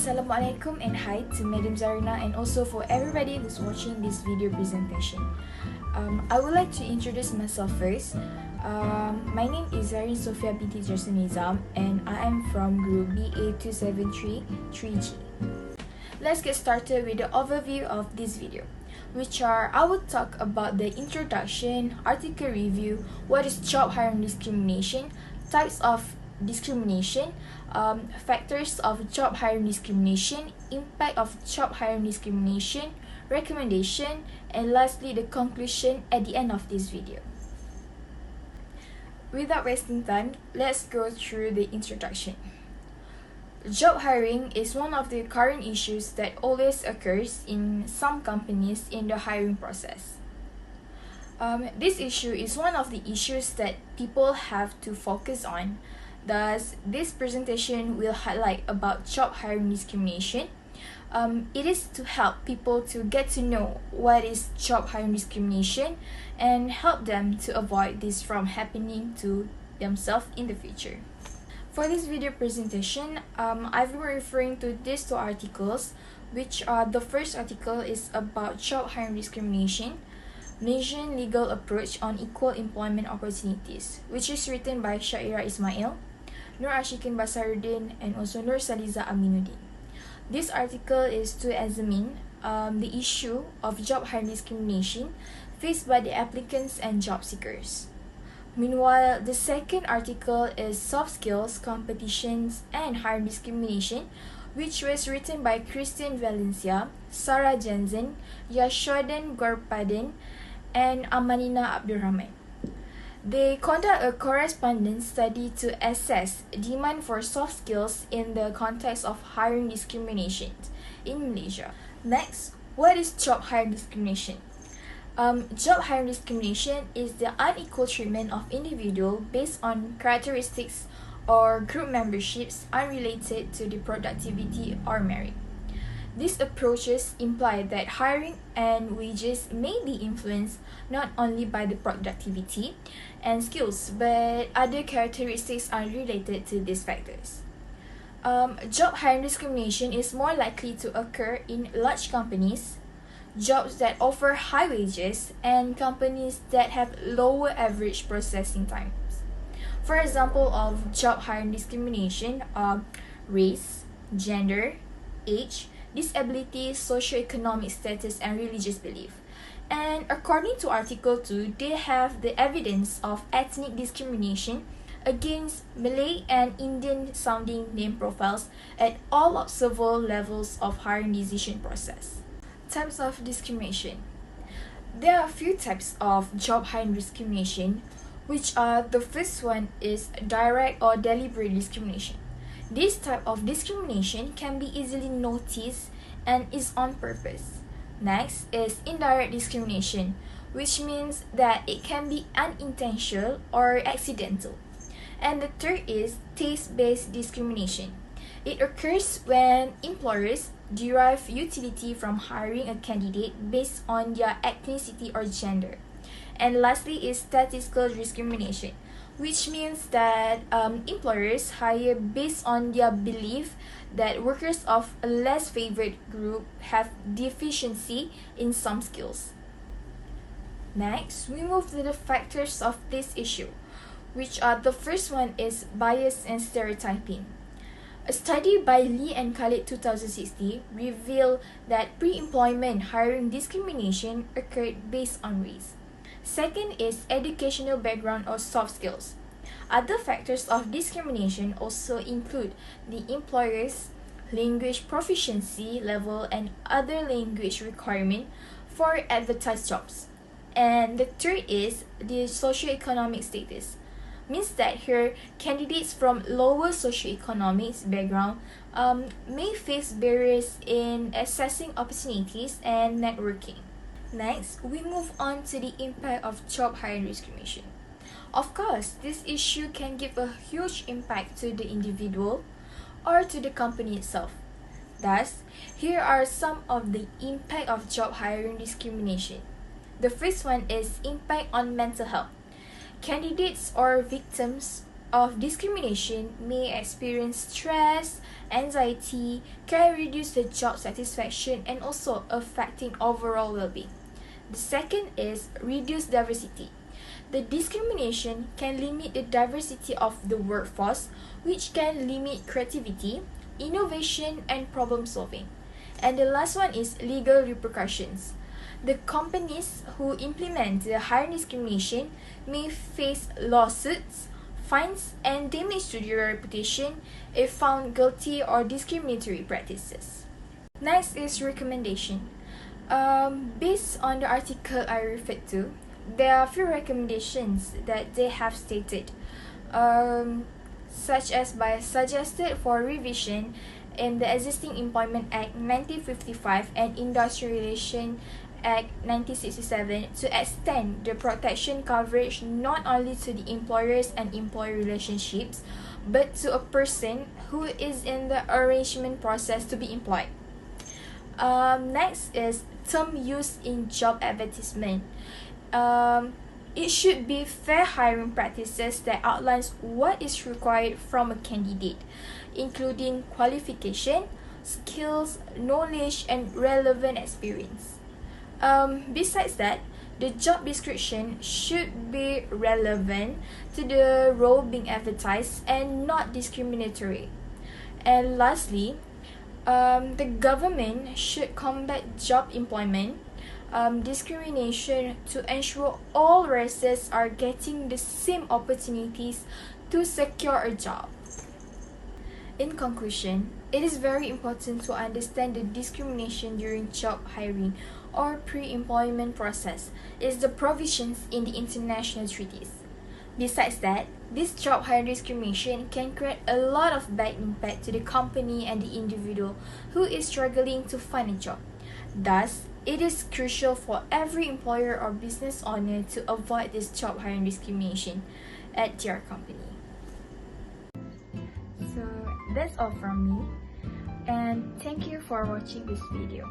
Assalamualaikum and hi to Madam Zarina and also for everybody who's watching this video presentation. I would like to introduce myself first. My name is ZHARIN SOFEA BINTI JASRULNIZAM and I am from Group BA273 3G. Let's get started with the overview of this video, which are I will talk about the introduction, article review, what is job hiring discrimination, types of discrimination, factors of job hiring discrimination, impact of job hiring discrimination, recommendation, and lastly the conclusion at the end of this video. Without wasting time, let's go through the introduction. Job hiring is one of the current issues that always occurs in some companies in the hiring process. This issue is one of the issues that people have to focus on. Thus, this presentation will highlight about job hiring discrimination. It is to help people to get to know what is job hiring discrimination and help them to avoid this from happening to themselves in the future. For this video presentation, I've been referring to these two articles, which are the first article is about job hiring discrimination, Malaysian legal approach on equal employment opportunities, which is written by Shaira Ismail, Nur Ashikin Basaruddin, and also Nur Saliza Aminuddin. This article is to examine the issue of job hiring discrimination faced by the applicants and job seekers. Meanwhile, the second article is Soft Skills, Competitions, and Hiring Discrimination, which was written by Christian Valencia, Sarah Jensen, Yashodan Gorpadin, and Amanina Abdurrahman. They conduct a correspondence study to assess demand for soft skills in the context of hiring discrimination in Malaysia. Next, what is job hiring discrimination? Job hiring discrimination is the unequal treatment of individual based on characteristics or group memberships unrelated to the productivity or merit. These approaches imply that hiring and wages may be influenced not only by the productivity and skills, but other characteristics are related to these factors. Job hiring discrimination is more likely to occur in large companies, jobs that offer high wages, and companies that have lower average processing times. For example of job hiring discrimination are race, gender, age, disability, socioeconomic status, and religious belief. And according to Article 2, they have the evidence of ethnic discrimination against Malay and Indian sounding name profiles at all observable levels of hiring decision process. Types of discrimination. There are a few types of job hiring discrimination, which are the first one is direct or deliberate discrimination. This type of discrimination can be easily noticed and is on purpose. Next is indirect discrimination, which means that it can be unintentional or accidental. And the third is taste-based discrimination. It occurs when employers derive utility from hiring a candidate based on their ethnicity or gender. And lastly is statistical discrimination, which means that employers hire based on their belief that workers of a less favored group have deficiency in some skills. Next, we move to the factors of this issue, which are the first one is bias and stereotyping. A study by Lee and Khalid 2060 revealed that pre-employment hiring discrimination occurred based on race. Second is educational background or soft skills. Other factors of discrimination also include the employer's language proficiency level and other language requirement for advertised jobs. And the third is the socioeconomic status. Means that here, candidates from lower socioeconomic background may face barriers in accessing opportunities and networking. Next, we move on to the impact of job hiring discrimination. Of course, this issue can give a huge impact to the individual or to the company itself. Thus, here are some of the impact of job hiring discrimination. The first one is impact on mental health. Candidates or victims of discrimination may experience stress, anxiety, can reduce the job satisfaction, and also affecting overall well-being. The second is reduce diversity. The discrimination can limit the diversity of the workforce, which can limit creativity, innovation, and problem solving. And the last one is legal repercussions. The companies who implement the hiring discrimination may face lawsuits, fines, and damage to their reputation if found guilty of discriminatory practices. Next is recommendation. Based on the article I referred to, there are a few recommendations that they have stated, such as by suggested for revision in the existing Employment Act 1955 and Industrial Relations Act 1967 to extend the protection coverage not only to the employers and employee relationships, but to a person who is in the arrangement process to be employed. Next is term used in job advertisement. It should be fair hiring practices that outlines what is required from a candidate, including qualification, skills, knowledge, and relevant experience. Besides that, the job description should be relevant to the role being advertised and not discriminatory. And lastly, the government should combat job employment discrimination to ensure all races are getting the same opportunities to secure a job. In conclusion, it is very important to understand the discrimination during job hiring or pre-employment process is the provisions in the international treaties. Besides that, this job hiring discrimination can create a lot of bad impact to the company and the individual who is struggling to find a job. Thus, it is crucial for every employer or business owner to avoid this job hiring discrimination at their company. So that's all from me, and thank you for watching this video.